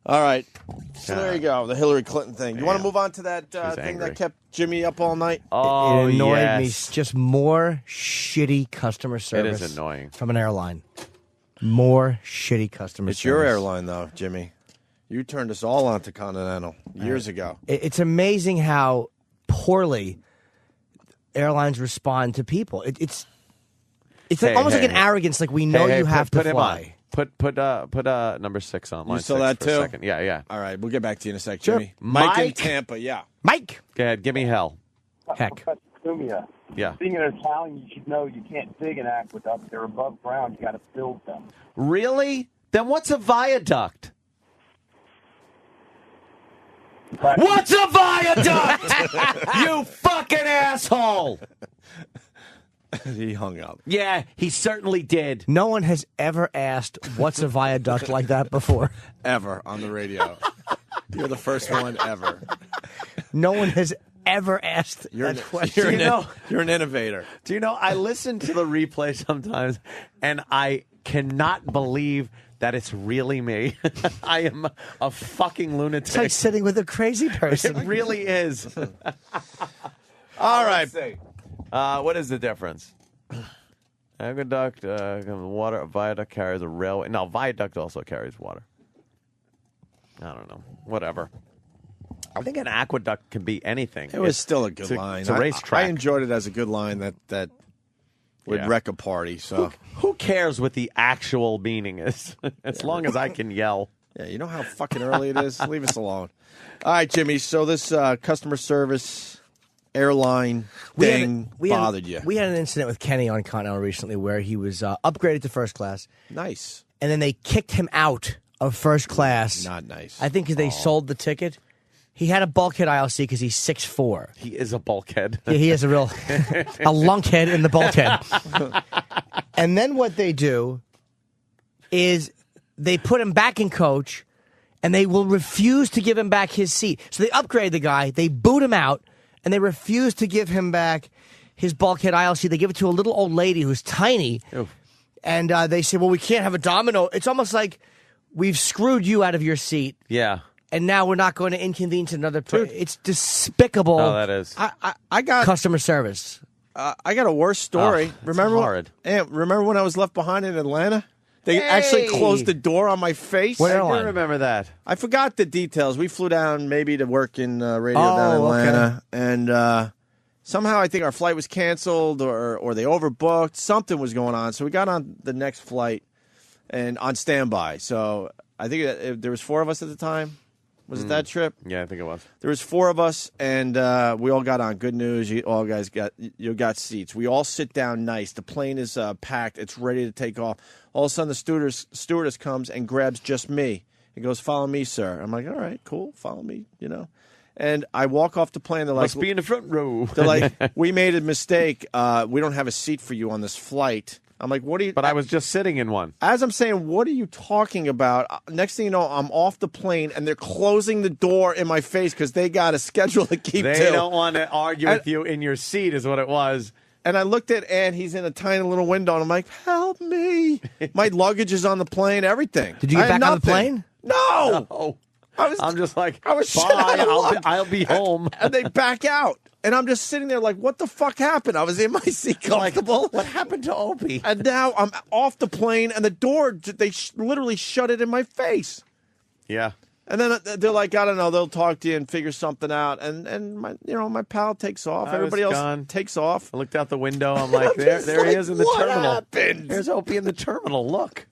All right. So there you go, the Hillary Clinton thing. You want to move on to that thing that kept Jimmy up all night? Oh, it annoyed me. Just more shitty customer service. It is annoying. From an airline. More shitty customer service. It's your airline, though, Jimmy. You turned us all onto Continental years ago. It's amazing how poorly airlines respond to people. It's almost like an arrogance, like we know you have to fly. Put number 6 on. You saw that too? A second. Yeah. All right, we'll get back to you in a sec, Sure. Jimmy. Mike in Tampa, yeah. Mike! Go ahead, give me hell. Heck. Yeah. Being an Italian, you should know you can't dig an aqueduct. They're above ground. You got to build them. Really? Then what's a viaduct? What's a viaduct? You fucking asshole! He hung up. Yeah, he certainly did. No one has ever asked what's a viaduct like that before. Ever on the radio. You're the first one ever. No one has ever asked that question. You're an innovator. Do you know, I listen to the replay sometimes, and I cannot believe that it's really me. I am a fucking lunatic. It's like sitting with a crazy person. It really is. All right. What is the difference? Aqueduct, water, viaduct carries a railway. No, viaduct also carries water. I don't know. Whatever. I think an aqueduct can be anything. It was still a good line. It's a racetrack. I enjoyed it as a good line that would wreck a party. So who cares what the actual meaning is? As long as I can yell. Yeah, you know how fucking early it is? Leave us alone. All right, Jimmy. So this customer service airline thing bothered you. We had an incident with Kenny on Continental recently where he was upgraded to first class. Nice. And then they kicked him out of first class. Not nice. I think because they sold the ticket. He had a bulkhead ILC because he's 6'4". He is a bulkhead. Yeah, he is a lunkhead in the bulkhead. And then what they do is they put him back in coach, and they will refuse to give him back his seat. So they upgrade the guy, they boot him out, and they refuse to give him back his bulkhead ILC. They give it to a little old lady who's tiny. Oof. And they say, well, we can't have a domino. It's almost like we've screwed you out of your seat. Yeah. And now we're not going to inconvenience another person. It's despicable. Oh, that is. I got customer service. I got a worse story. Remember when I was left behind in Atlanta? They actually closed the door on my face. What I airline? do remember that. I forgot the details. We flew down maybe to work in radio down in Atlanta. Okay. And somehow I think our flight was canceled or they overbooked. Something was going on. So we got on the next flight and on standby. So I think there was 4 of us at the time. Was it that trip? Yeah, I think it was. There was 4 of us, and we all got on. Good news, you got seats. We all sit down nice. The plane is packed. It's ready to take off. All of a sudden, the stewardess comes and grabs just me. He goes, "Follow me, sir." I'm like, "All right, cool. Follow me," And I walk off the plane. They're like, "Must be in the front row." They're like, "We made a mistake. We don't have a seat for you on this flight." I'm like, what are you... But I was just sitting in one. As I'm saying, what are you talking about? Next thing you know, I'm off the plane, and they're closing the door in my face because they got a schedule to keep to. They don't want to argue with you in your seat is what it was. And I looked at Ed. He's in a tiny little window, and I'm like, help me. My luggage is on the plane, everything. Did you get back on the plane? No. I'm just like, I was bye, I'll be home. And they back out. And I'm just sitting there like, what the fuck happened? I was in my seat comfortable. Like, what happened to Opie? And now I'm off the plane, and the door, they literally shut it in my face. Yeah. And then they're like, I don't know, they'll talk to you and figure something out. And my pal takes off. Everybody else takes off. I looked out the window. I'm like, there he is in the terminal. What happened? There's Opie in the terminal. Look.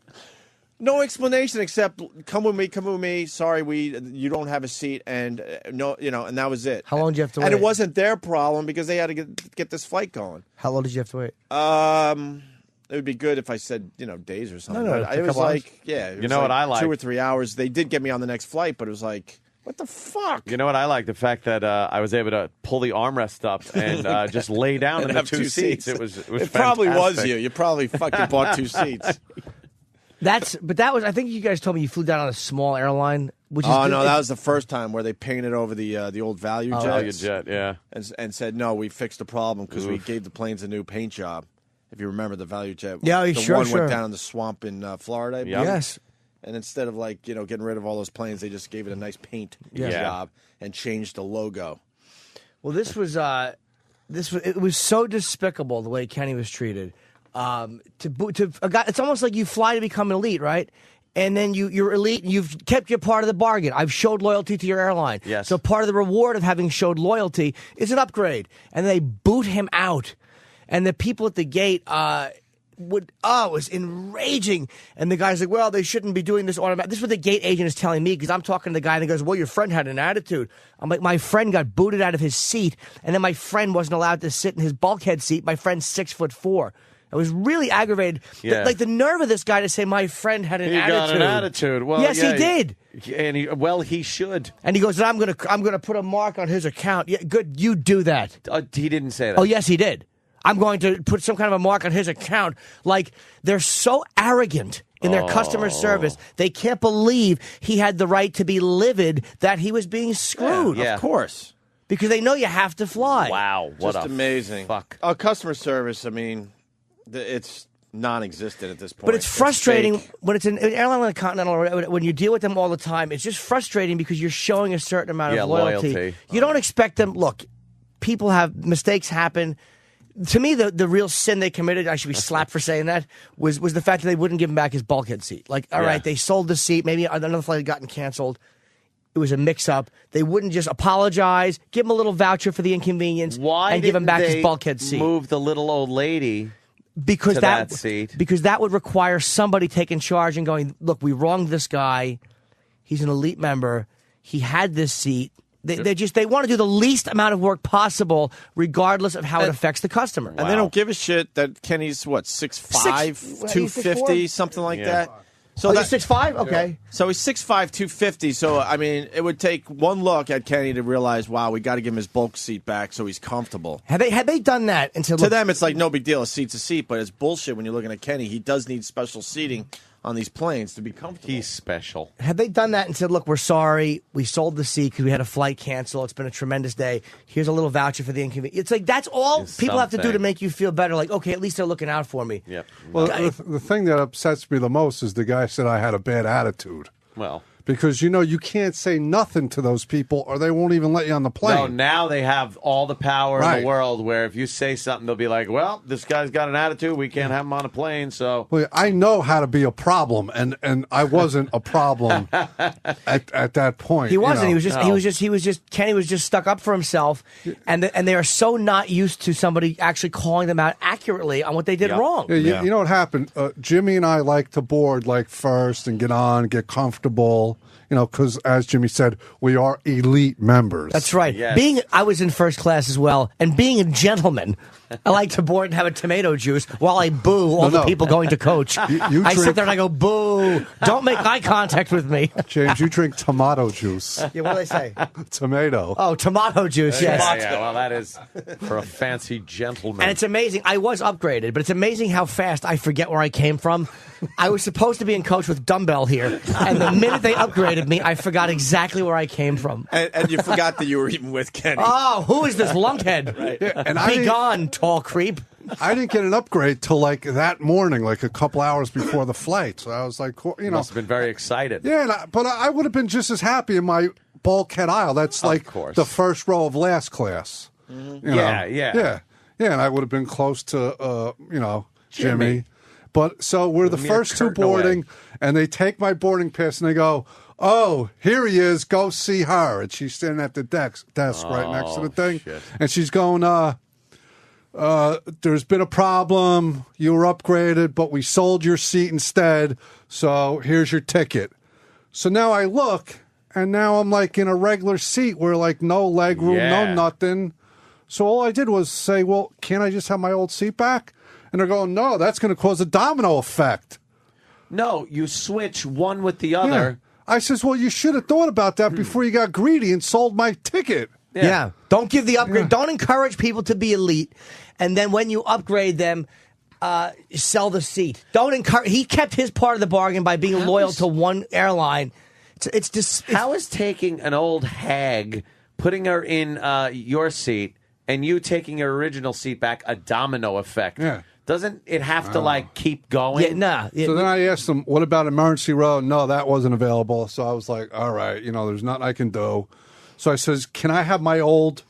No explanation except come with me. Sorry, you don't have a seat, and and that was it. How long did you have to wait? And it wasn't their problem because they had to get this flight going. How long did you have to wait? It would be good if I said days or something. No, but it was like what I like? 2 or 3 hours. They did get me on the next flight, but it was like, what the fuck? You know what I like? The fact that I was able to pull the armrest up and just lay down in the 2 seats. It was It probably was you. You probably fucking bought 2 seats. I think you guys told me you flew down on a small airline. Which is no, that was the first time where they painted over the old value jet. Value jet, yeah. And said, no, we fixed the problem because we gave the planes a new paint job. If you remember the value jet. Yeah, the sure, one went down in the swamp in Florida. Yes. And instead of getting rid of all those planes, they just gave it a nice paint job and changed the logo. Well, it was so despicable the way Kenny was treated. To a guy, it's almost like you fly to become an elite, right? And then you're elite, and you've kept your part of the bargain. I've showed loyalty to your airline. Yes. So part of the reward of having showed loyalty is an upgrade. And they boot him out. And the people at the gate it was enraging. And the guy's like, well, they shouldn't be doing this automatic. This is what the gate agent is telling me, because I'm talking to the guy, and he goes, well, your friend had an attitude. I'm like, my friend got booted out of his seat, and then my friend wasn't allowed to sit in his bulkhead seat. My friend's 6'4". I was really aggravated. Yeah. Like the nerve of this guy to say my friend had an attitude. He got an attitude. Well, yes, he did. And he should. And he goes, I'm gonna put a mark on his account. Yeah, good, you do that. He didn't say that. Oh, yes, he did. I'm going to put some kind of a mark on his account. Like, they're so arrogant in their customer service, they can't believe he had the right to be livid that he was being screwed. Yeah. Of course. Because they know you have to fly. Wow, what Just a amazing. fuck. Customer service, I mean, it's non-existent at this point. But it's frustrating fake. when it's an airline like Continental, or when you deal with them all the time. It's just frustrating because you're showing a certain amount of loyalty. You don't expect them. Look, people have mistakes happen. To me, the real sin they committed, I should be slapped for saying that, was the fact that they wouldn't give him back his bulkhead seat. Like, all right, they sold the seat. Maybe another flight had gotten canceled. It was a mix-up. They wouldn't just apologize, give him a little voucher for the inconvenience, and give him back his bulkhead seat. Move the little old lady because to that seat. Because that would require somebody taking charge and going, look, we wronged this guy. He's an elite member. He had this seat. They want to do the least amount of work possible, regardless of how it affects the customer. And they don't give a shit that Kenny's 6'5", 250, something like that. So he's 6'5"? Okay. Yeah. So he's 6'5", 250. So, I mean, it would take one look at Kenny to realize, wow, we got to give him his bulk seat back so he's comfortable. Had they done that until to them, it's like no big deal. A seat's a seat, but it's bullshit when you're looking at Kenny. He does need special seating on these planes to be comfortable. He's special. Had they done that and said, look, we're sorry, we sold the seat because we had a flight cancel, it's been a tremendous day, here's a little voucher for the inconvenience. It's like, that's all people have to do to make you feel better. Like, okay, at least they're looking out for me. Yep. Well, the thing that upsets me the most is the guy said I had a bad attitude. Well, because, you can't say nothing to those people or they won't even let you on the plane. No, now they have all the power in the world where if you say something, they'll be like, well, this guy's got an attitude. We can't have him on a plane, so. Well, I know how to be a problem, and I wasn't a problem at that point. He wasn't. Kenny was just stuck up for himself, and they are so not used to somebody actually calling them out accurately on what they did wrong. Yeah, you know what happened? Jimmy and I like to board first and get on, get comfortable. Because as Jimmy said, we are elite members. That's right. Yes. I was in first class as well, and being a gentleman, I like to board and have a tomato juice while I boo all the people going to coach. I sit there and I go, boo, don't make eye contact with me. James, you drink tomato juice. Yeah, what do they say? Tomato. Oh, tomato juice, yes. Yeah, well, that is for a fancy gentleman. And it's amazing. I was upgraded, but it's amazing how fast I forget where I came from. I was supposed to be in coach with dumbbell here, and the minute they upgraded me, I forgot exactly where I came from. And you forgot that you were even with Kenny. Oh, who is this lunkhead? Right. Yeah, and Be gone, tall creep. I didn't get an upgrade till that morning, a couple hours before the flight. So I was like, must have been very excited. Yeah, but I would have been just as happy in my bulkhead aisle. That's the first row of last class. Mm-hmm. Yeah. And I would have been close to Jimmy. But so we're the first two boarding, and they take my boarding pass and they go, oh, here he is, go see her. And she's standing at the desk right next to the thing. Shit. And she's going, there's been a problem. You were upgraded, but we sold your seat instead. So here's your ticket. So now I look, and now I'm in a regular seat where no leg room, no nothing. So all I did was say, well, can't I just have my old seat back? And they're going, no, that's going to cause a domino effect. No, you switch one with the other. Yeah. I says, well, you should have thought about that before you got greedy and sold my ticket. Yeah. Don't give the upgrade. Yeah. Don't encourage people to be elite. And then when you upgrade them, sell the seat. Don't encourage. He kept his part of the bargain by being loyal to one airline. It's just. How is taking an old hag, putting her in your seat, and you taking your original seat back a domino effect? Yeah. Doesn't it have to like keep going? Yeah, nah. So then I asked them, what about emergency row? No, that wasn't available. So I was like, all right, there's nothing I can do. So I says, can I have my old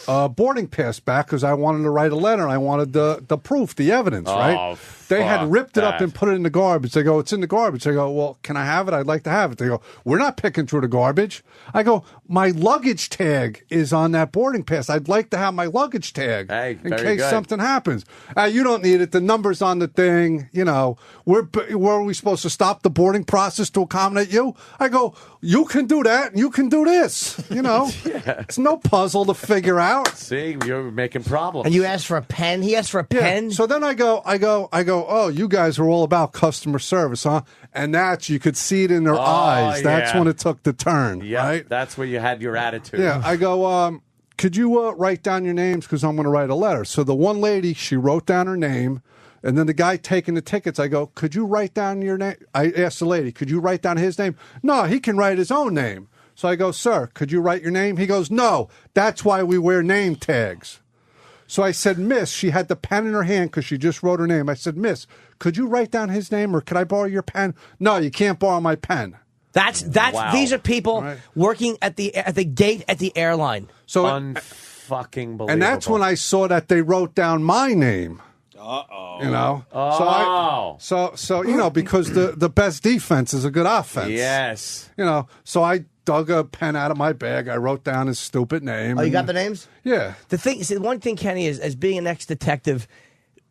boarding pass back? Because I wanted to write a letter. I wanted the proof, the evidence, right? They had ripped it up and put it in the garbage. They go, it's in the garbage. I go, well, can I have it? I'd like to have it. They go, we're not picking through the garbage. I go, my luggage tag is on that boarding pass. I'd like to have my luggage tag in case something happens. You don't need it. The number's on the thing. Where are we supposed to stop the boarding process to accommodate you? I go, you can do that and you can do this. It's no puzzle to figure out. See, you're making problems. And you asked for a pen. He asked for a pen. So then I go, oh, you guys are all about customer service, huh? And you could see it in their eyes. That's when it took the turn, right? That's where you had your attitude. Yeah, I go, could you write down your names? Because I'm going to write a letter. So the one lady, she wrote down her name. And then the guy taking the tickets, I go, could you write down your name? I asked the lady, could you write down his name? No, he can write his own name. So I go, sir, could you write your name? He goes, no, that's why we wear name tags. So I said, miss, she had the pen in her hand because she just wrote her name. I said, miss, could you write down his name or could I borrow your pen? No, you can't borrow my pen. That's Wow. These are people working at the gate at the airline. So unfucking believable. and that's when I saw that they wrote down my name. So because the best defense is a good offense. Yes. So I dug a pen out of my bag. I wrote down his stupid name. Oh, you got the names? Yeah. The one thing, Kenny, is as being an ex-detective,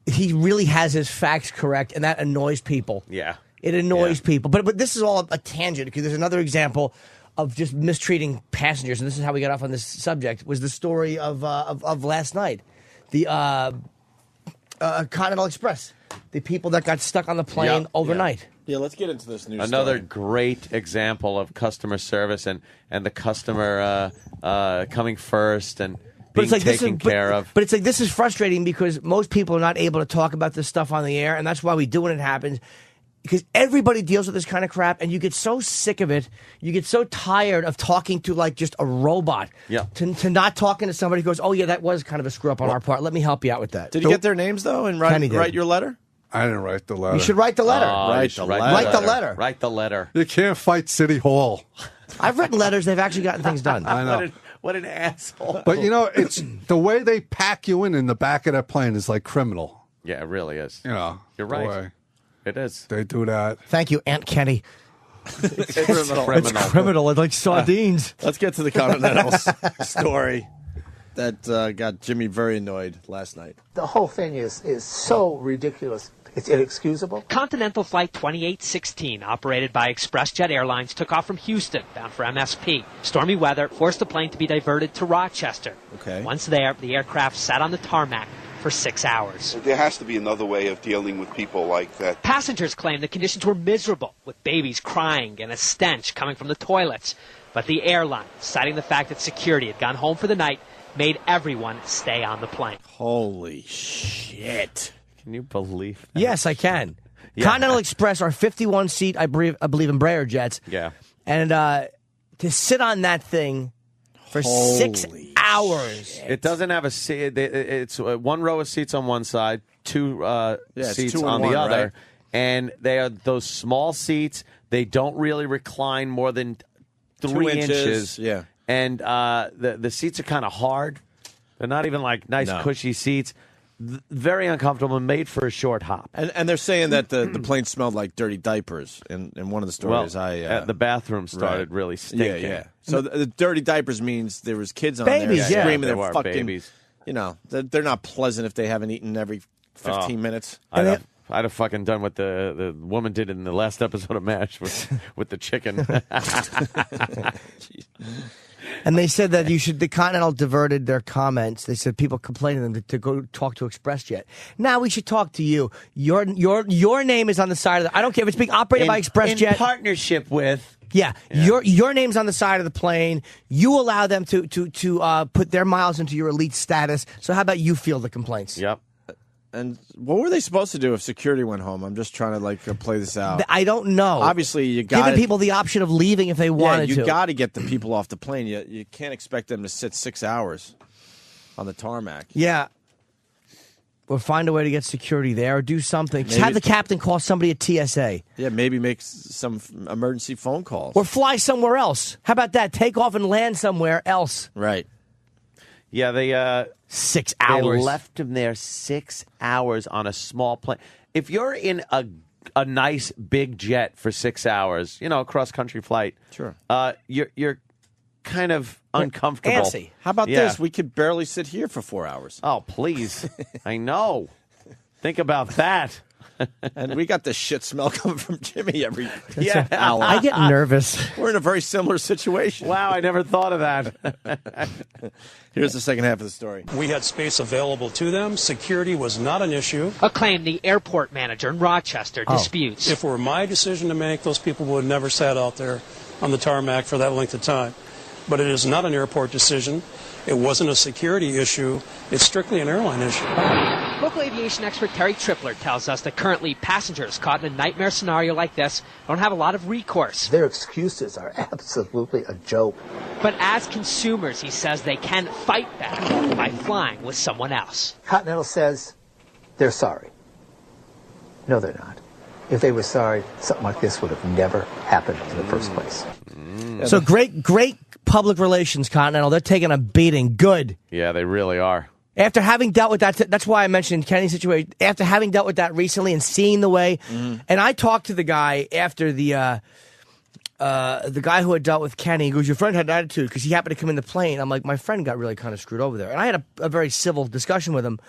he really has his facts correct, and that annoys people. Yeah. It annoys people. But this is all a tangent, because there's another example of just mistreating passengers, and this is how we got off on this subject, was the story of last night. The Continental Express. The people that got stuck on the plane overnight. Yeah, let's get into this news. Another story. great example of customer service and the customer coming first and being taken care of. But it's like, this is frustrating because most people are not able to talk about this stuff on the air, and that's why we do when it happens. Because everybody deals with this kind of crap, and you get so sick of it. You get so tired of talking to like just a robot. Yeah. To not talking to somebody who goes, oh yeah, that was kind of a screw up on our part. Let me help you out with that. Did you get their names though and write your letter? I didn't write the letter. You should write the letter. Write the letter. Write the letter. Write the letter. You can't fight City Hall. I've written letters. They've actually gotten things done. I know. What an asshole. But it's the way they pack you in the back of that plane is like criminal. Yeah, it really is. You're right. Boy, It is. they do that. Thank you, Aunt Kenny. It's criminal. It's criminal. It's like sardines. Let's get to the Continental story that got Jimmy very annoyed last night. The whole thing is so ridiculous. It's inexcusable. Continental Flight 2816, operated by ExpressJet Airlines, took off from Houston, bound for MSP. Stormy weather forced the plane to be diverted to Rochester. Okay. Once there, the aircraft sat on the tarmac for 6 hours. There has to be another way of dealing with people like that. Passengers claimed the conditions were miserable, with babies crying and a stench coming from the toilets. But the airline, citing the fact that security had gone home for the night, made everyone stay on the plane. Holy shit. Can you believe that? Yes, I can. Yeah. Continental Express are 51-seat, I believe, Embraer jets. Yeah. And to sit on that thing for 6 hours. It doesn't have a seat. It's one row of seats on one side, two seats two on and the one, other. right? And they are those small seats. They don't really recline more than 3 inches. Yeah. And the seats are kind of hard. They're not even like nice, cushy seats. Very uncomfortable and made for a short hop. And they're saying that the plane smelled like dirty diapers in one of the stories. The bathroom started really stinking. Yeah. So the dirty diapers means there was kids on Babies, there yeah. screaming They their were fucking babies. They're not pleasant if they haven't eaten every 15 minutes. I'd have fucking done what the woman did in the last episode of MASH with the chicken. And they said that the Continental diverted their comments. They said people complaining them to go talk to ExpressJet. Now we should talk to you. Your name is on the side of I don't care if it's being operated by ExpressJet. In partnership with. Yeah. Your name's on the side of the plane. You allow them to put their miles into your elite status. So how about you field the complaints? Yep. And what were they supposed to do if security went home? I'm just trying to play this out. I don't know. Obviously, you got giving people the option of leaving if they wanted to. You got to get the people off the plane. You can't expect them to sit 6 hours on the tarmac. Yeah. or find a way to get security there, or do something. Just have the captain call somebody at TSA. Yeah, maybe make some emergency phone calls. Or fly somewhere else. How about that? Take off and land somewhere else. Right. Yeah, they 6 they hours. left him there 6 hours on a small plane. If you're in a nice big jet for 6 hours, cross country flight, sure, you're kind of uncomfortable. Antsy. How about this? We could barely sit here for 4 hours. Oh, please. I know. Think about that. And we got the shit smell coming from Jimmy every hour. I get nervous. We're in a very similar situation. Wow, I never thought of that. Here's the second half of the story. We had space available to them. Security was not an issue. A claim the airport manager in Rochester disputes. If it were my decision to make, those people would have never sat out there on the tarmac for that length of time. But it is not an airport decision. It wasn't a security issue. It's strictly an airline issue. Local aviation expert Terry Tripler tells us that currently passengers caught in a nightmare scenario like this don't have a lot of recourse. Their excuses are absolutely a joke. But as consumers, he says they can fight back by flying with someone else. Continental says they're sorry. No, they're not. If they were sorry, something like this would have never happened in the first place. So great public relations, Continental. They're taking a beating. Good. Yeah, they really are. After having dealt with that, that's why I mentioned Kenny's situation. After having dealt with that recently and seeing the way, and I talked to the guy after the guy who had dealt with Kenny. He goes, "Your friend had an attitude," because he happened to come in the plane. I'm like, my friend got really kind of screwed over there, and I had a very civil discussion with him.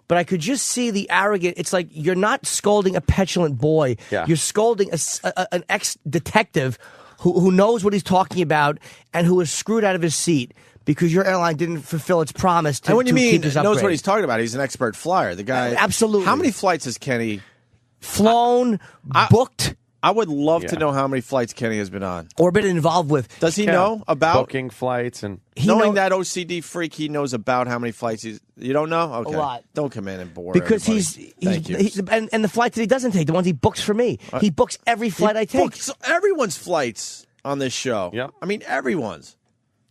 But I could just see the arrogant. It's like you're not scolding a petulant boy. Yeah. You're scolding an ex-detective who knows what he's talking about and who was screwed out of his seat because your airline didn't fulfill its promise to And what do you mean keep this upgrade. knows what he's talking about? He's an expert flyer. The guy. Absolutely. How many flights has Kenny flown, booked? I would love to know how many flights Kenny has been on. Or been involved with. Does he know about booking flights and knowing that OCD freak? He knows about how many flights he's. You don't know? Okay. A lot. Don't come in and bore. Because everybody. and the flights that he doesn't take, the ones he books for me, he books every flight I take. Books everyone's flights on this show. Yep. I mean, everyone's.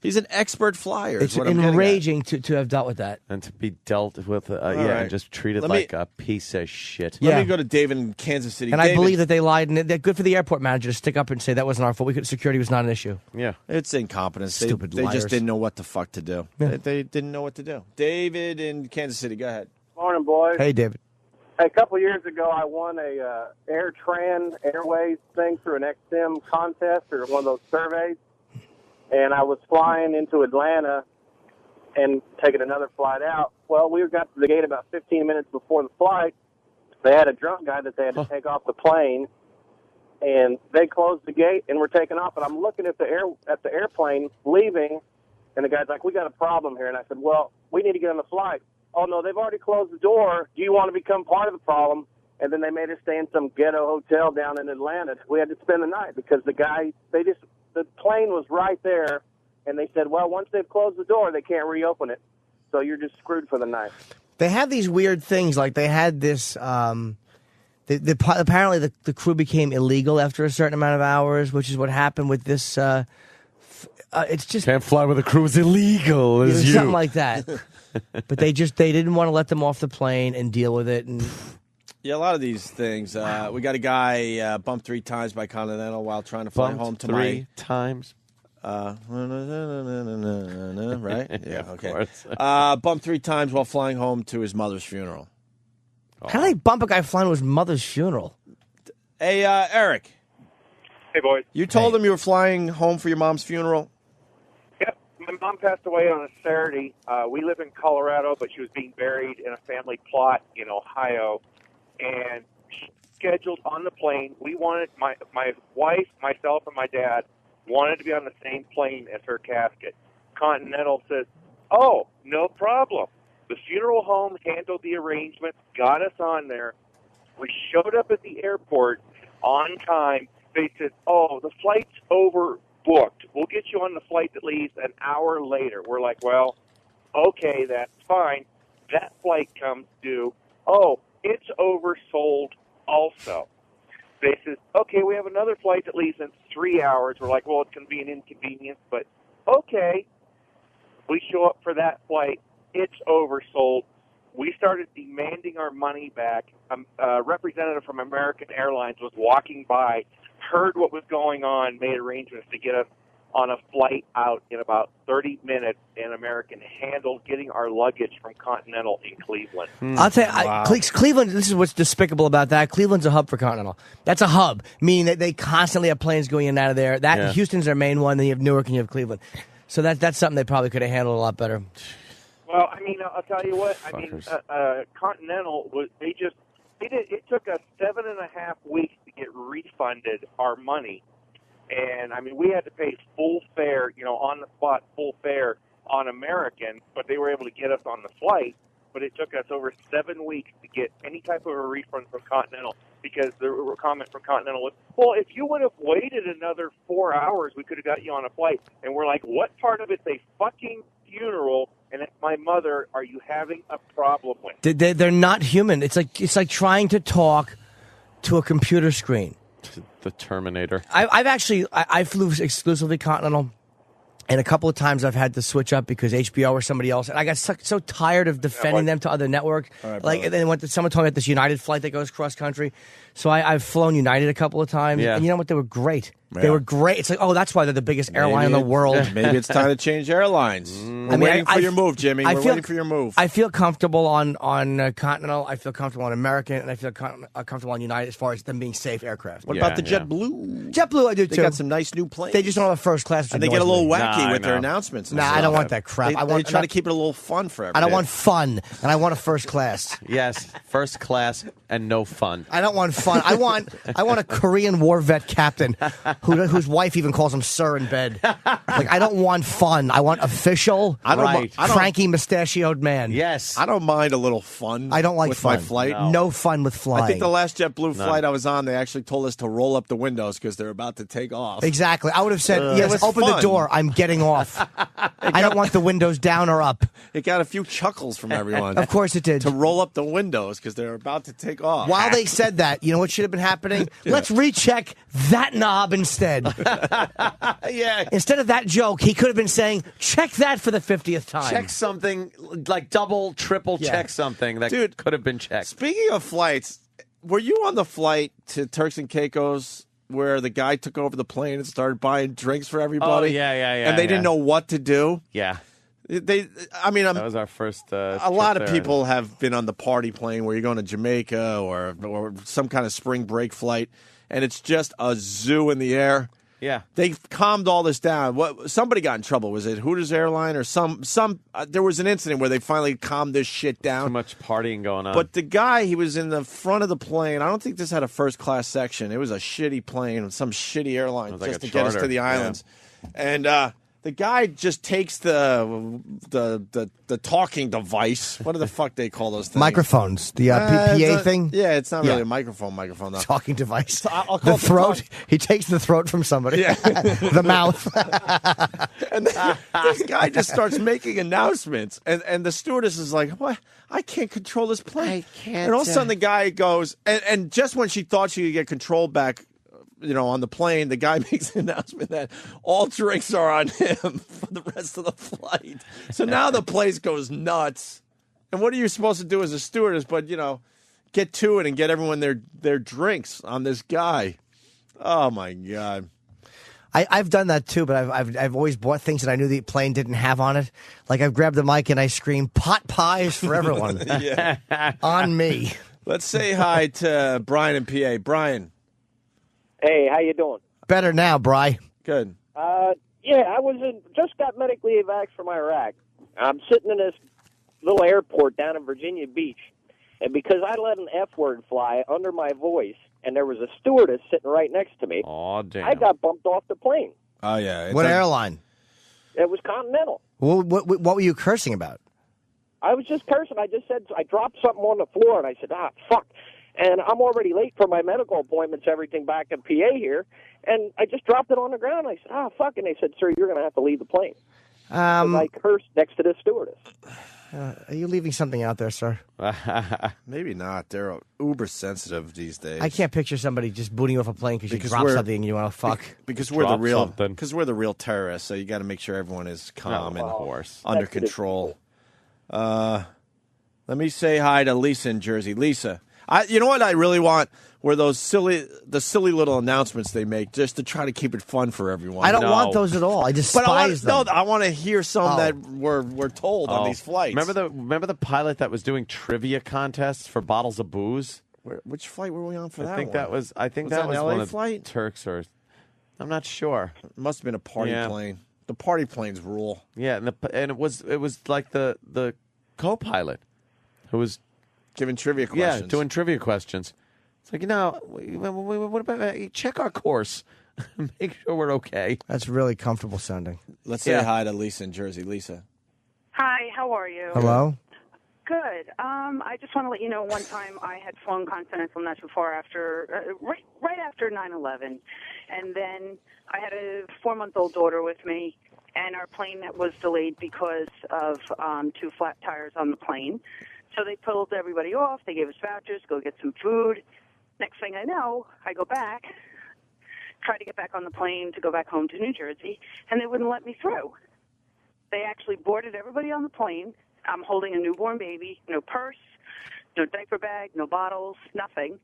He's an expert flyer. It's what I'm getting at. enraging to have dealt with that. and to be dealt with, and just treated like a piece of shit. Yeah. Let me go to David in Kansas City. And David, I believe that they lied, and they're good for the airport manager to stick up and say that wasn't our fault. Security was not an issue. Yeah. It's incompetence. Stupid They liars. just didn't know what the fuck to do. Yeah. They didn't know what to do. David in Kansas City, go ahead. Morning, boys. Hey, David. A couple years ago, I won a AirTran Airways thing through an XM contest or one of those surveys, and I was flying into Atlanta and taking another flight out. Well, we got to the gate about 15 minutes before the flight. They had a drunk guy that they had to take off the plane, and they closed the gate and we're taking off. And I'm looking at the airplane leaving, and the guy's like, "We got a problem here." And I said, "Well, we need to get on the flight." "Oh, no, they've already closed the door. Do you want to become part of the problem?" And then they made us stay in some ghetto hotel down in Atlanta. We had to spend the night because the plane was right there, and they said, "Well, once they've closed the door, they can't reopen it. So you're just screwed for the night." They have these weird things, like they had this. Apparently, the crew became illegal after a certain amount of hours, which is what happened with this. It's just Can't fly with a crew is illegal. it As was you. something like that. But they didn't want to let them off the plane and deal with it. And Yeah, a lot of these things. We got a guy bumped 3 times by Continental while trying to fly Bumped home to 3 times. right? Yeah, Of okay. course. Bumped 3 times while flying home to his mother's funeral. how do they bump a guy flying to his mother's funeral? Hey, Eric. Hey, boys. You told him you were flying home for your mom's funeral? Yep. My mom passed away on a Saturday. We live in Colorado, but she was being buried in a family plot in Ohio. And she scheduled on the plane. We wanted, my wife, myself, and my dad wanted to be on the same plane as her casket. Continental says, "Oh, no problem." The funeral home handled the arrangement, got us on there. We showed up at the airport on time. They said, "Oh, the flight's overbooked. We'll get you on the flight that leaves an hour later." We're like, "Well, okay, that's fine." That flight comes due. "Oh, it's oversold also." They said, "Okay, we have another flight that leaves in 3 hours." We're like, "Well, it's going to be an inconvenience, but okay." We show up for that flight. It's oversold we started demanding our money back. A representative from American Airlines was walking by, heard what was going on, made arrangements to get us on a flight out in about 30 minutes, and American handled getting our luggage from Continental in Cleveland. I'll tell you, Cleveland, this is what's despicable about that. Cleveland's a hub for Continental. That's a hub, meaning that they constantly have planes going in and out of there. Houston's their main one, then you have Newark and you have Cleveland. So that's something they probably could have handled a lot better. Well, I mean, I'll tell you what. I mean, Continental it took us 7.5 weeks to get refunded our money. And, I mean, we had to pay full fare, on the spot, full fare on American, but they were able to get us on the flight. But it took us over 7 weeks to get any type of a refund from Continental because the comment from Continental was, well, if you would have waited another 4 hours, we could have got you on a flight. And we're like, what part of it's a fucking funeral and it's my mother are you having a problem with? They're not human. It's like trying to talk to a computer screen. The Terminator. I flew exclusively Continental, and a couple of times I've had to switch up because HBO or somebody else. And I got so tired of defending them to other networks. Right, and then someone told me about this United flight that goes cross country. So I've flown United a couple of times, and you know what? They were great. Yeah. They were great. It's like, oh, that's why they're the biggest airline in the world. Maybe it's time to change airlines. We're waiting for your move, Jimmy. We're waiting for your move. I feel comfortable on Continental. I feel comfortable on American, and I feel comfortable on United as far as them being safe aircraft. What about the JetBlue? JetBlue, I do too. They got some nice new planes. They just don't have a first class. And they get a little wacky with their announcements. Nah, I don't want that crap. They try to keep it a little fun for everybody. I don't want fun, and I want a first class. Yes, first class and no fun. I don't want fun. I want a Korean war vet captain whose wife even calls him sir in bed. Like, I don't want fun. I want official, cranky, mustachioed man. Yes. I don't mind a little fun. I don't like with fun. my flight. No fun with flying. I think the last JetBlue flight I was on, they actually told us to roll up the windows because they're about to take off. Exactly. I would have said, yes, open the door. I'm getting off. I don't want the windows down or up. It got a few chuckles from everyone. Of course it did. To roll up the windows because they're about to take off. While they said that, you know what should have been happening? Let's recheck that knob instead. Instead of that joke, he could have been saying, check that for the 50th time. Check something, like double, triple check something that could have been checked. Speaking of flights, were you on the flight to Turks and Caicos where the guy took over the plane and started buying drinks for everybody? Oh, yeah. And they didn't know what to do? Yeah. That was our first. A lot of people have been on the party plane where you're going to Jamaica or some kind of spring break flight, and it's just a zoo in the air. Yeah, they calmed all this down. Somebody got in trouble. Was it Hooters Airline or some? There was an incident where they finally calmed this shit down. Too much partying going on. But the guy, he was in the front of the plane. I don't think this had a first class section. It was a shitty plane, some shitty airline just to get us to the islands, and. The guy just takes the talking device. What the fuck they call those things? Microphones. The PA thing? Yeah, it's not really a microphone though. Talking device. I'll call the throat. He takes the throat from somebody. Yeah. The mouth. And this guy just starts making announcements. And the stewardess is like, what? I can't control this plane. I can't. And all of a sudden the guy goes, and just when she thought she could get control back, on the plane, the guy makes an announcement that all drinks are on him for the rest of the flight. So now the place goes nuts. And what are you supposed to do as a stewardess but, get to it and get everyone their drinks on this guy? Oh, my God. I've done that, too, but I've always bought things that I knew the plane didn't have on it. Like, I've grabbed the mic and I scream, pot pies for everyone. On me. Let's say hi to Brian in PA. Brian. Hey, how you doing? Better now, Bri. Good. Yeah, I just got medically evacuated from Iraq. I'm sitting in this little airport down in Virginia Beach, and because I let an F word fly under my voice, and there was a stewardess sitting right next to me, I got bumped off the plane. Oh yeah. What airline? It was Continental. What were you cursing about? I was just cursing. I just said I dropped something on the floor, and I said, fuck. And I'm already late for my medical appointments, everything back in PA here. And I just dropped it on the ground. I said, fuck. And they said, sir, you're going to have to leave the plane. I cursed next to this stewardess. Are you leaving something out there, sir? Maybe not. They're uber sensitive these days. I can't picture somebody just booting off a plane because you dropped something and you want to fuck. Because we're the real terrorists. So you got to make sure everyone is calm and under control. Let me say hi to Lisa in Jersey. Lisa, you know what I really want? Were the silly little announcements they make just to try to keep it fun for everyone. I don't want those at all. I despise them. No, I want to hear some that we're told on these flights. Remember the pilot that was doing trivia contests for bottles of booze? Which flight were we on for that? I think that was an LA one flight? of Turks or I'm not sure. It must have been a party plane. The party planes rule. Yeah, and it was like the co-pilot who was giving trivia questions. Yeah, doing trivia questions. It's like, what about check our course, make sure we're okay. That's really comfortable sounding. Let's say hi to Lisa in Jersey. Lisa. Hi, how are you? Hello. Good. I just want to let you know, one time I had flown Continental not too far after, right after 9/11, and then I had a 4-month-old daughter with me, and our plane was delayed because of 2 flat tires on the plane. So they pulled everybody off. They gave us vouchers, go get some food. Next thing I know, I go back, try to get back on the plane to go back home to New Jersey, and they wouldn't let me through. They actually boarded everybody on the plane. I'm holding a newborn baby, no purse, no diaper bag, no bottles, nothing.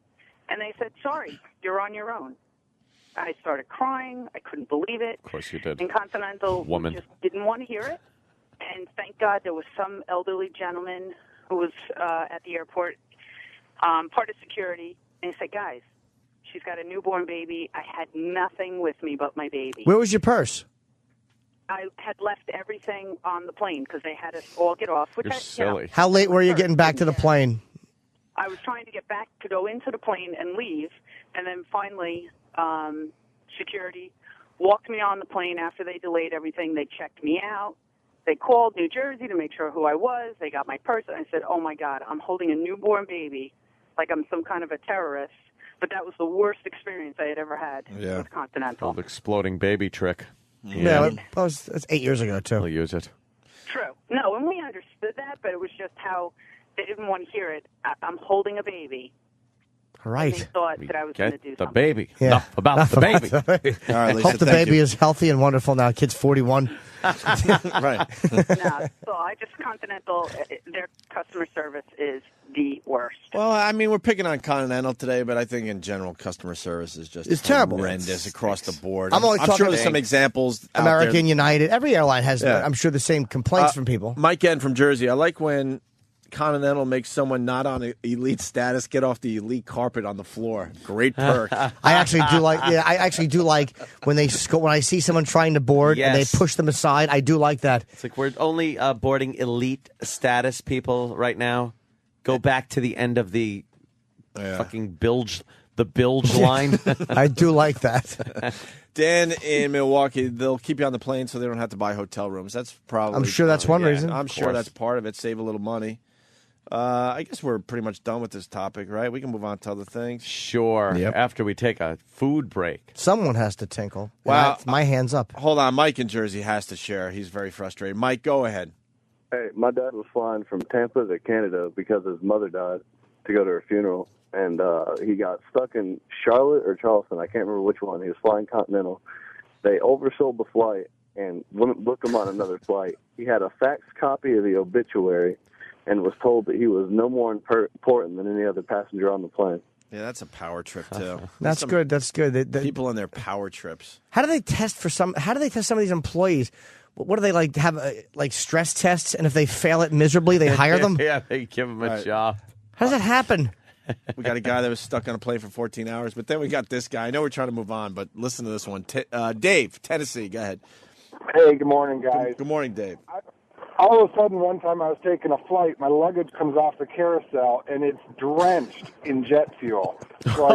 And they said, sorry, you're on your own. I started crying. I couldn't believe it. Of course you did. And Continental Woman. just didn't want to hear it. And thank God there was some elderly gentleman who was at the airport, part of security. And he said, guys, she's got a newborn baby. I had nothing with me but my baby. Where was your purse? I had left everything on the plane because they had us all get off. You're silly. How late were you getting back to the plane? I was trying to get back to go into the plane and leave, and then finally security walked me on the plane after they delayed everything. They checked me out. They called New Jersey to make sure who I was. They got my purse, and I said, oh, my God, I'm holding a newborn baby like I'm some kind of a terrorist. But that was the worst experience I had ever had with Continental. Old exploding baby trick. Yeah, that's 8 years ago, too. We'll use it. True. No, and we understood that, but it was just how they didn't want to hear it. I'm holding a baby. All right. They thought that I was going to do the something. baby. Yeah. Enough about the baby. All right, Lisa, Hope the thank baby you. is healthy and wonderful now. Kid's 41. Right. No, so I just Continental, their customer service is the worst. Well, I mean, we're picking on Continental today, but I think in general, customer service is just It's terrible. horrendous across the board. I'm only sure talking there's some examples. out American, there. United, every airline has, Yeah. I'm sure, the same complaints from people. Mike N from Jersey. I like when Continental makes someone not on elite status get off the elite carpet on the floor. Great perk. I actually do like. Yeah, I actually do like when when I see someone trying to board and they Yes. push them aside. I do like that. It's like we're only boarding elite status people right now. Go back to the end of the fucking bilge line. I do like that. Dan in Milwaukee, they'll keep you on the plane so they don't have to buy hotel rooms. That's probably. I'm sure that's one reason. I'm Of sure course. that's part of it. Save a little money. I guess we're pretty much done with this topic, right? We can move on to other things. Sure. Yep. After we take a food break. Someone has to tinkle. Wow. My hand's up. Hold on. Mike in Jersey has to share. He's very frustrated. Mike, go ahead. Hey, my dad was flying from Tampa to Canada because his mother died to go to her funeral, and he got stuck in Charlotte or Charleston. I can't remember which one. He was flying Continental. They oversold the flight and wouldn't book him on another flight. He had a fax copy of the obituary and was told that he was no more important than any other passenger on the plane. Yeah, that's a power trip too. That's Some good. That's good. People on their power trips. How do they test for some? How do they test some of these employees? What do they like? Have like stress tests, and if they fail it miserably, they hire them. Yeah, they give him a job. How does that happen? We got a guy that was stuck on a plane for 14 hours, but then we got this guy. I know we're trying to move on, but listen to this one. Dave, Tennessee, go ahead. Hey, good morning, guys. Good morning, Dave. All of a sudden, one time I was taking a flight, my luggage comes off the carousel, and it's drenched in jet fuel. So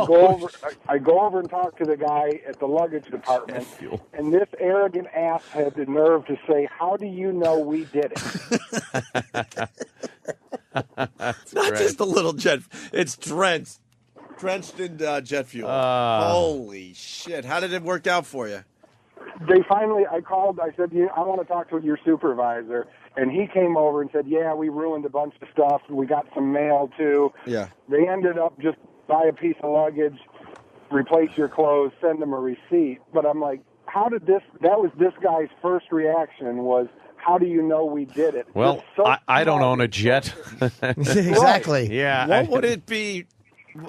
I go over and talk to the guy at the luggage department, and this arrogant ass had the nerve to say, "How do you know we did it?" Not just a little jet. It's drenched in jet fuel. Holy shit! How did it work out for you? I called, I said, I want to talk to your supervisor. And he came over and said, yeah, we ruined a bunch of stuff. We got some mail, too. Yeah. They ended up just buy a piece of luggage, replace your clothes, send them a receipt. But I'm like, that was this guy's first reaction was, how do you know we did it? Well, It's so I don't small. own a jet. Exactly. Yeah. What would it be?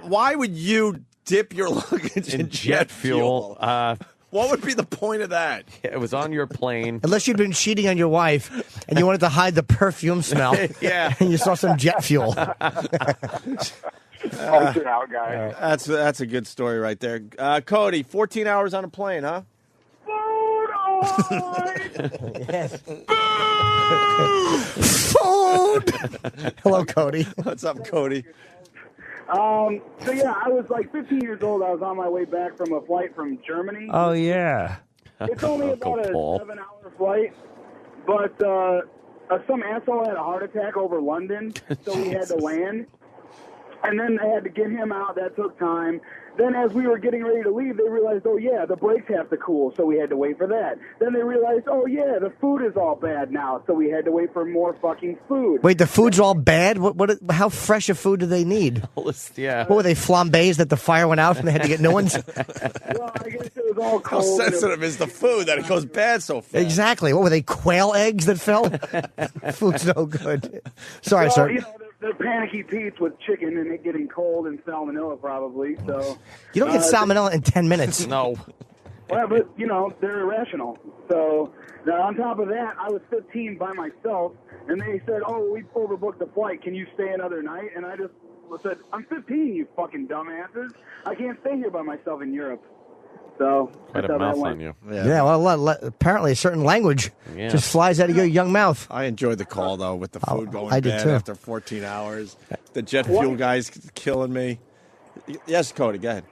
Why would you dip your luggage in jet fuel? What would be the point of that? It was on your plane. Unless you'd been cheating on your wife and you wanted to hide the perfume smell. Yeah. And you saw some jet fuel. Punch it out, guys. That's a good story right there. Cody, 14 hours on a plane, huh? Yes. Food. Hello, Cody. What's up, Cody? So yeah, I was like 15 years old. I was on my way back from a flight from Germany. Oh, yeah. It's only about a 7-hour flight, but some asshole had a heart attack over London, so we had to land. And then they had to get him out. That took time. Then as we were getting ready to leave, they realized, oh, yeah, the brakes have to cool, so we had to wait for that. Then they realized, oh, yeah, the food is all bad now, so we had to wait for more fucking food. Wait, the food's all bad? How fresh of food do they need? Yeah. What were they, flambés that the fire went out and they had to get new ones? Well, I guess it was all How cold. sensitive is the food that it goes bad so fast? Exactly. What were they, quail eggs that fell? Food's no good. Sorry, well, sir. You know, they're panicky Pete's with chicken and it getting cold and salmonella probably. So You don't get salmonella in 10 minutes. No. Well, but, you know, they're irrational. So now on top of that, I was 15 by myself, and they said, oh, we overbooked the flight. Can you stay another night? And I just said, I'm 15, you fucking dumbasses. I can't stay here by myself in Europe. So Quite that's a how that mouth went. on you. Yeah, well, apparently a certain language Yeah. just flies out of your young mouth. I enjoyed the call, though, with the food going I did bad too. after 14 hours. The jet fuel guy's killing me. Yes, Cody, go ahead.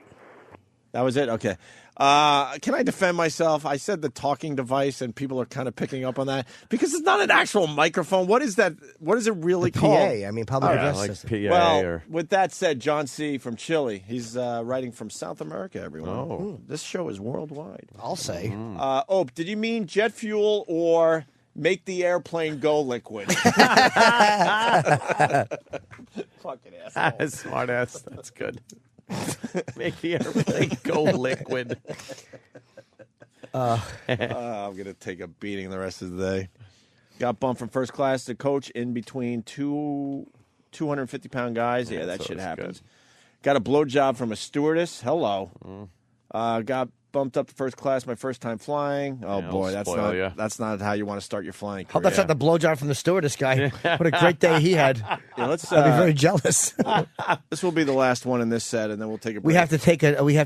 That was it? Okay. Can I defend myself? I said the talking device, and people are kind of picking up on that because it's not an actual microphone. What is that? What is it really PA, called? I mean, public address like system. PA Well, or... with that said, John C. from Chile, he's writing from South America, everyone. Oh. This show is worldwide. I'll say. Ope, did you mean jet fuel or make the airplane go liquid? Fucking asshole. Smart ass. That's good. Make the airplane go liquid. I'm going to take a beating the rest of the day. Got bumped from first class to coach in between two 250-pound guys. Yeah, that shit happens. Got a blowjob from a stewardess. Hello. Got bumped up to first class my first time flying. Oh, Yeah, boy, it'll that's not how you want to start your flying Hope career. that's not the blowjob from the stewardess guy. What a great day he had. Yeah, let's, I'd be very jealous. This will be the last one in this set, and then we'll take a break. We have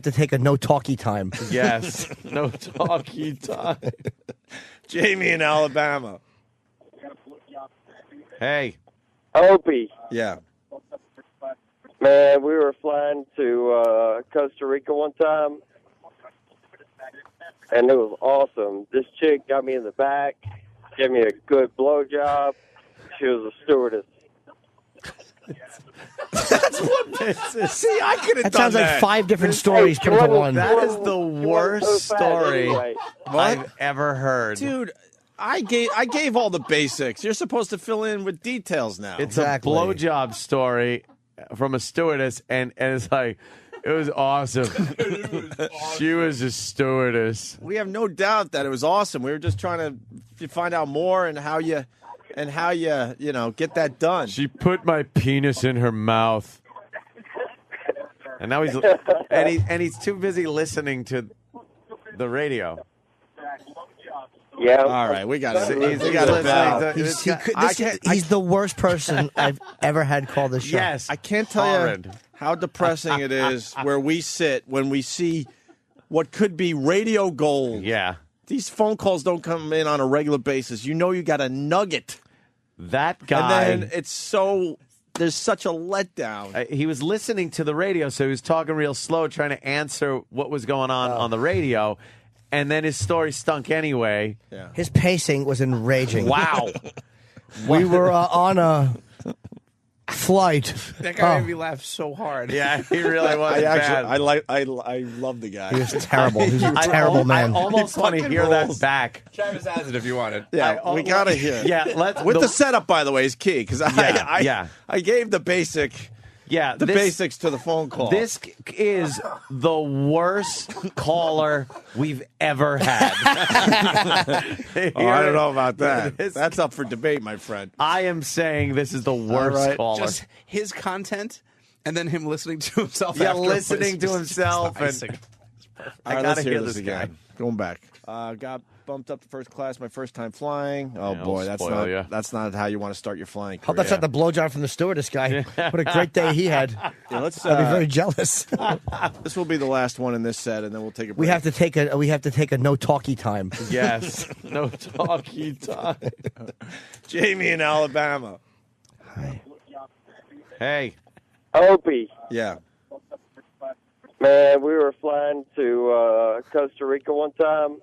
to take a no talkie time. Yes. No talkie time. Jamie in Alabama. Hey. Opie. Yeah. Man, we were flying to Costa Rica one time, and it was awesome. This chick got me in the back, gave me a good blowjob. She was a stewardess. That's what this is. See, I could have That done sounds like that. 5 different stories come to one. That is the worst story Anyway. I've ever heard. Dude, I gave all the basics. You're supposed to fill in with details now. It's a blowjob story from a stewardess, and it's like, it was awesome. She was a stewardess. We have no doubt that it was awesome. We were just trying to find out more and how you get that done. She put my penis in her mouth. And now he's too busy listening to the radio. Yeah. All right, we got it. He's He's the worst person I've ever had call this show. Yes. I can't tell you how depressing it is where we sit when we see what could be radio gold. Yeah. These phone calls don't come in on a regular basis. You know you got a nugget. That guy. And then there's such a letdown. He was listening to the radio, so he was talking real slow, trying to answer what was going on the radio. And then his story stunk anyway. Yeah. His pacing was enraging. Wow. We were on a flight. That guy made me laugh so hard. Yeah, he really was bad. I love the guy. He was terrible. He was a terrible man. I almost want to hear that back. Travis has it if you want it. Yeah, we gotta hear. Yeah, with the setup, by the way, is key because I gave the basic. Yeah, the basics to the phone call. This is the worst caller we've ever had. I don't know about that. That's up for debate, my friend. I am saying this is the worst caller. Just his content, and then him listening to himself. Yeah, afterwards. listening to himself. All I right, gotta let's hear hear this this guy. again. Going back. Got bumped up to first class my first time flying. Oh Yeah, boy, I'll spoil ya. that's not how you want to start your flying Hope career. that's not the blowjob from the stewardess guy. What a great day he had. Yeah, let's. I'd be very jealous. This will be the last one in this set, and then we'll take a break. We have to take a no talkie time. Yes, no talkie time. Jamie in Alabama. Hey, Opie. Yeah. Man, we were flying to Costa Rica one time,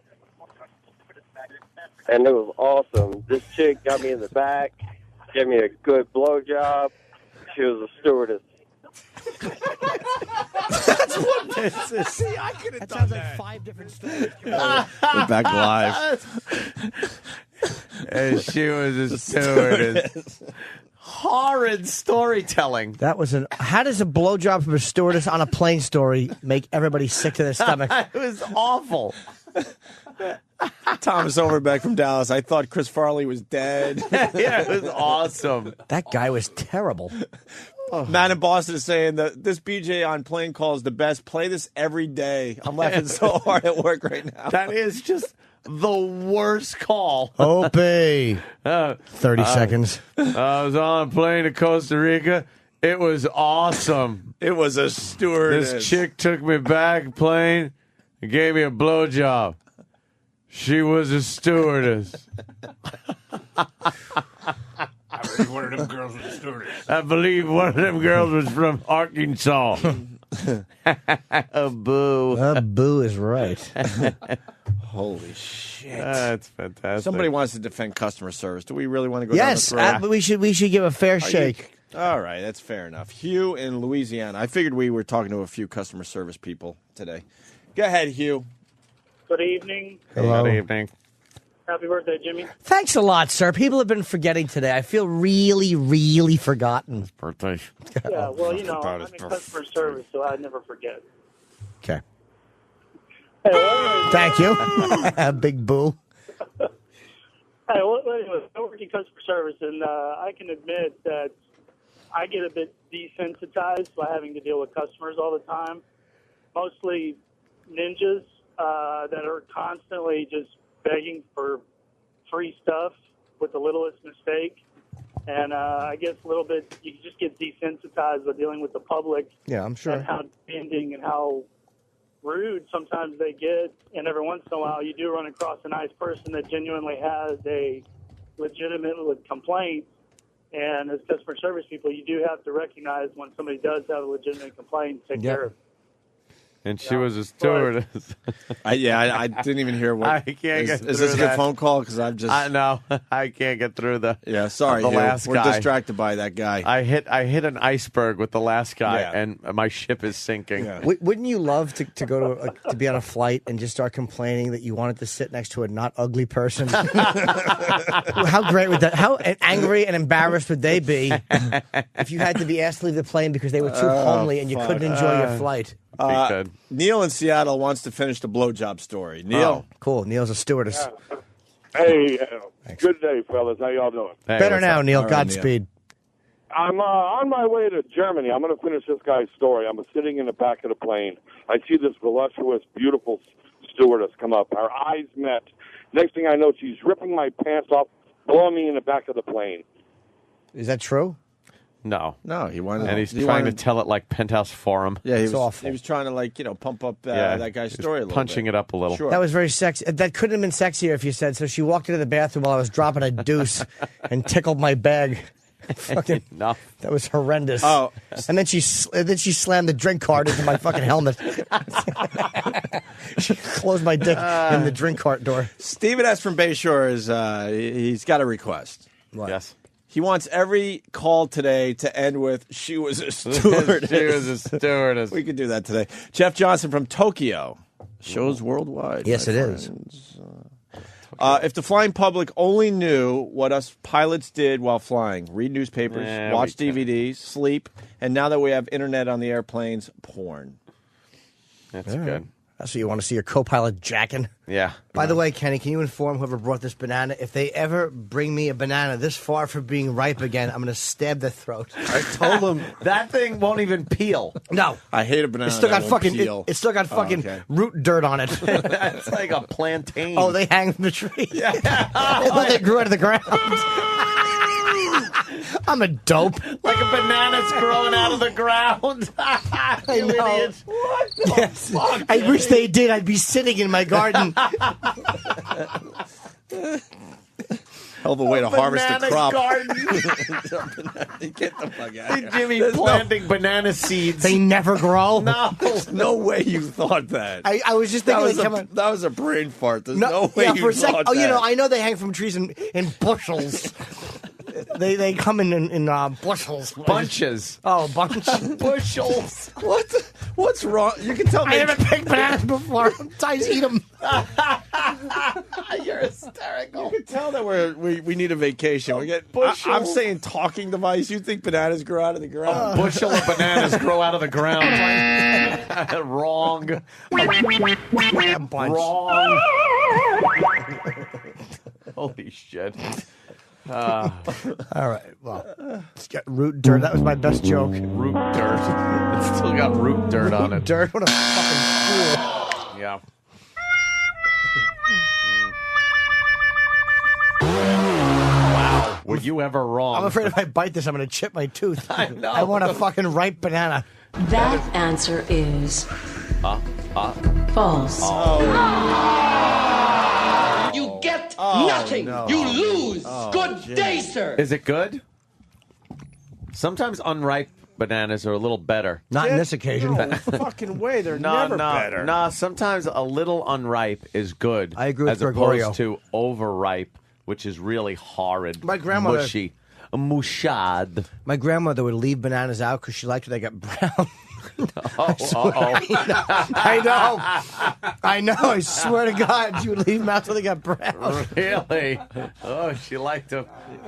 and it was awesome. This chick got me in the back, gave me a good blowjob. She was a stewardess. That's what this is. See, I could have done sounds that. like 5 different stories. We're back live. and she was a stewardess. Horrid storytelling. That was how does a blowjob from a stewardess on a plane story make everybody sick to their stomach? It was awful. Thomas Overbeck from Dallas. I thought Chris Farley was dead. Yeah, it was awesome. That guy was terrible. Matt in Boston is saying that this BJ on plane call is the best. Play this every day. I'm laughing so hard at work right now. That is just the worst call. Opie. 30 seconds. I was on a plane to Costa Rica. It was awesome. It was a stewardess. This chick took me back plane and gave me a blowjob. She was a stewardess. I believe one of them girls was a stewardess. I believe one of them girls was from Arkansas. A boo. Boo is right. Holy shit. That's fantastic. Somebody wants to defend customer service. Do we really want to go Yes, down this road? we should give a fair shake. All right, that's fair enough. Hugh in Louisiana. I figured we were talking to a few customer service people today. Go ahead, Hugh. Good evening. Hello. Good evening. Happy birthday, Jimmy. Thanks a lot, sir. People have been forgetting today. I feel really, really forgotten. Birthday. Yeah, well, you know, I'm in customer service, so I never forget. Okay. Hey, Thank you. Big boo. Hey, well, anyway, I work in customer service, and I can admit that I get a bit desensitized by having to deal with customers all the time, mostly ninjas that are constantly just begging for free stuff with the littlest mistake. And I guess a little bit, you just get desensitized by dealing with the public. Yeah, I'm sure. And how demanding and how rude sometimes they get. And every once in a while, you do run across a nice person that genuinely has a legitimate complaint. And as customer service people, you do have to recognize when somebody does have a legitimate complaint and take care of it. And she was a stewardess. I didn't even hear what. I can't get Is through this a good that. phone call? Because I've just. I know. I can't get through the. Yeah, sorry, the Hugh. last We're guy. distracted by that guy. I hit an iceberg with the last guy, Yeah. and my ship is sinking. Wouldn't you love to go to be on a flight and just start complaining that you wanted to sit next to a not ugly person? How great would that? How angry and embarrassed would they be if you had to be asked to leave the plane because they were too homely and you couldn't enjoy your flight? Neil in Seattle wants to finish the blowjob story. Neil, Cool. Neil's a stewardess. Hey, good day, fellas. How y'all doing? Better now, Neil. Godspeed. I'm on my way to Germany. I'm going to finish this guy's story. I'm sitting in the back of the plane. I see this voluptuous, beautiful stewardess come up. Our eyes met. Next thing I know, she's ripping my pants off, blowing me in the back of the plane. Is that true? No. he wanted. And he's he trying wanted- to tell it like Penthouse Forum. Yeah, he was trying to pump up that guy's story a little punching bit. it up a little. Sure. That was very sexy. That couldn't have been sexier if you said so. She walked into the bathroom while I was dropping a deuce and tickled my bag. Fucking, no. That was horrendous. Oh. And then she slammed the drink cart into my fucking helmet. She closed my dick in the drink cart door. Steven S. from Bayshore is he's got a request. Yes. He wants every call today to end with "She was a stewardess." She was a stewardess. We could do that today. Jeff Johnson from Tokyo. Shows worldwide. Yes, my it is. friends. If the flying public only knew what us pilots did while flying, read newspapers, watch DVDs, sleep, and now that we have internet on the airplanes, porn. That's good. That's what you want to see your co-pilot jacking. Yeah. By the way, Kenny, can you inform whoever brought this banana, if they ever bring me a banana this far from being ripe again, I'm going to stab their throat. I told them that thing won't even peel. No. I hate a banana. It's still got that won't fucking. peel. It's still got fucking okay. root dirt on it. That's like a plantain. Oh, they hang from the tree. Yeah. I thought they grew out of the ground. I'm a dope. Like a banana's growing out of the ground. I You know. idiot. What the Yes. fuck? I wish they did. I'd be sitting in my garden. Hell of a way to harvest a Banana crop. garden. Get the fuck out of here. Jimmy There's planting banana seeds. They never grow. No. There's no way you thought that. I was just thinking that was a brain fart. There's no way yeah, you for a second. thought Oh, that. you know, I know they hang from trees in bushels. They come in bushels. Bunches. Oh, bunch. Bushels. What's wrong? You can tell me. I never picked bananas before. Sometimes eat them. You're hysterical. You can tell that we need a vacation. We get. bushel. I'm saying talking device. You think bananas grow out of the ground? A bushel of bananas grow out of the ground. Wrong. Wrong. Holy shit. All right. Well, it's got root dirt. That was my best joke. Root dirt. It's still got root dirt on it. Dirt. What a fucking fool. Yeah. Wow. Were you ever wrong? I'm afraid if I bite this, I'm going to chip my tooth. I know. I want a fucking ripe banana. That answer is false. You get nothing. no. You lose. Good Jimmy. day, sir. Is it good? Sometimes unripe bananas are a little better. Not in this occasion. No fucking way. They're never better. No, sometimes a little unripe is good. I agree with as Gregorio. opposed to overripe, which is really horrid. My grandmother- mushy, a mushad. My grandmother would leave bananas out because she liked when they got brown. I know. I swear to God, she would leave them out till they got brown. Really? Oh, she liked her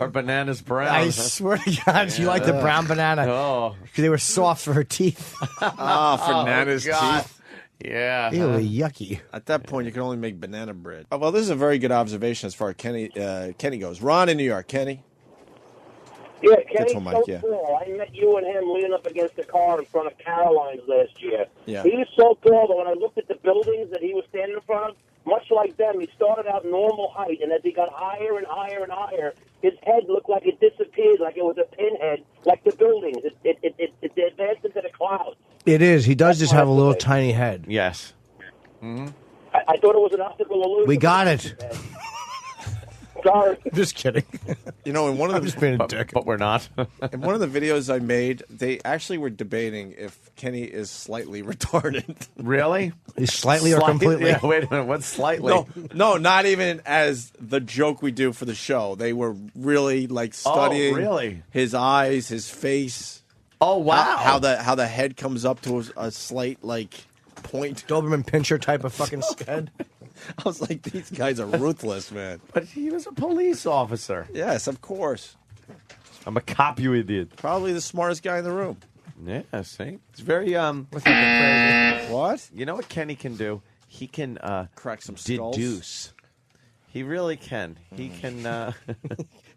bananas brown. I swear to God, she liked the brown banana. Oh, Because they were soft for her teeth. For Nana's God. teeth. Yeah. Ew, yucky. At that point, you can only make banana bread. Oh, well, this is a very good observation as far as Kenny goes. Ron in New York. Kenny? Yeah, Get Kenny's to him, so Mike, yeah. tall. I met you and him leaning up against the car in front of Caroline's last year. Yeah. He was so tall that when I looked at the buildings that he was standing in front of, much like them, he started out normal height, and as he got higher and higher and higher, his head looked like it disappeared, like it was a pinhead, like the buildings. It advanced into the clouds. It is. He does just have a little tiny head. Yes. I thought it was an optical illusion. We got it. Sorry. Just kidding. You know, in one of I'm the just being a dick. But we're not. in one of the videos I made, they actually were debating if Kenny is slightly retarded. Really? He's slightly or completely? Yeah, wait a minute. What's slightly? No, not even as the joke we do for the show. They were really like studying really? his eyes, his face. Oh, wow. How the head comes up to a slight like point. Doberman Pinscher type of fucking head. I was like, these guys are ruthless, man. But he was a police officer. Yes, of course. I'm a cop, you idiot. Probably the smartest guy in the room. Yeah, see? It's very, crazy. What? You know what Kenny can do? He can, crack some skulls. deduce. He really can. He can,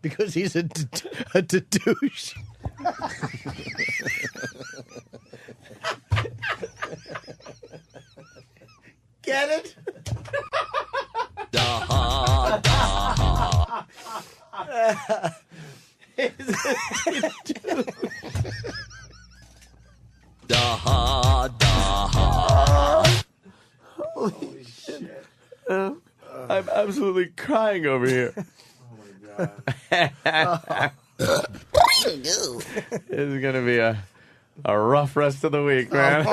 Because he's a douche. Get it? Holy shit. I'm absolutely crying over here. Oh, my God. This is going to be a rough rest of the week, man.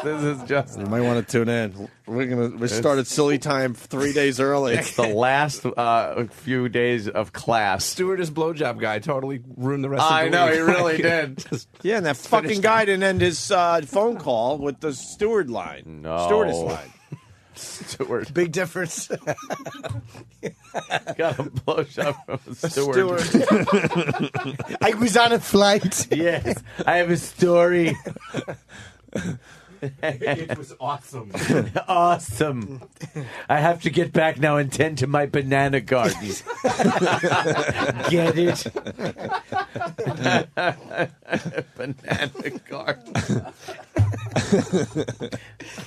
This is just. You might want to tune in. We started silly time 3 days early. It's the last few days of class. Stewardess blowjob guy totally ruined the rest of the I week. know, he really did. Yeah, and that fucking guy didn't end his phone call with the stewardess line. Steward. Big difference. Got a blowjob from a steward. I was on a flight. Yes, I have a story. It was awesome. Awesome. I have to get back now and tend to my banana gardens. Get it? Banana garden.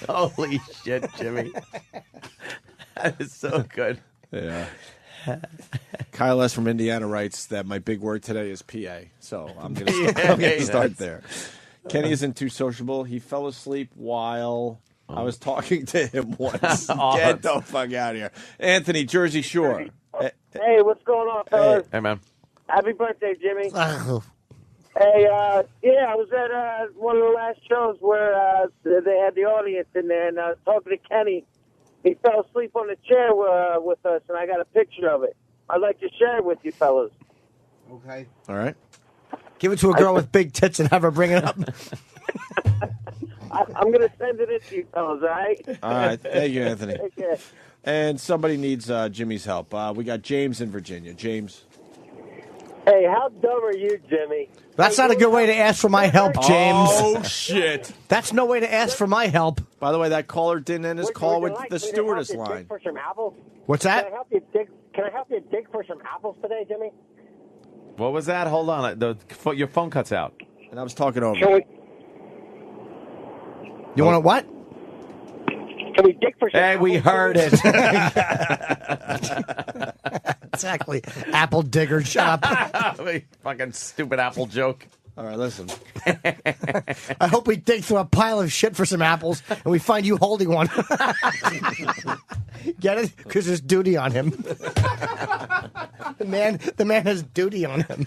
Holy shit, Jimmy. That is so good. Yeah. Kyle S. from Indiana writes that my big word today is PA. So I'm going to start there. Kenny isn't too sociable. He fell asleep while I was talking to him once. Get the fuck out of here. Anthony, Jersey Shore. Hey, what's going on, fellas? Hey, man. Happy birthday, Jimmy. Hey, yeah, I was at one of the last shows where they had the audience in there, and I was talking to Kenny. He fell asleep on the chair with us, and I got a picture of it. I'd like to share it with you, fellas. Okay. All right. Give it to a girl with big tits and have her bring it up. I'm going to send it in to you, fellas, all right? All right. Thank you, Anthony. Take care. And somebody needs Jimmy's help. We got James in Virginia. James. Hey, how dumb are you, Jimmy? That's not a good way to ask for my help, James. Oh, shit. That's no way to ask for my help. By the way, that caller didn't end his call with the Can I stewardess help you line. dig for some apples? What's that? Can I help you dig for some apples today, Jimmy? What was that? Hold on. Your phone cuts out. And I was talking over. You want to what? Can we dig for some Hey, we heard it. Exactly. Apple digger, shut up. Fucking stupid apple joke. All right, listen. I hope we dig through a pile of shit for some apples and we find you holding one. Get it? Because there's duty on him. The man has duty on him.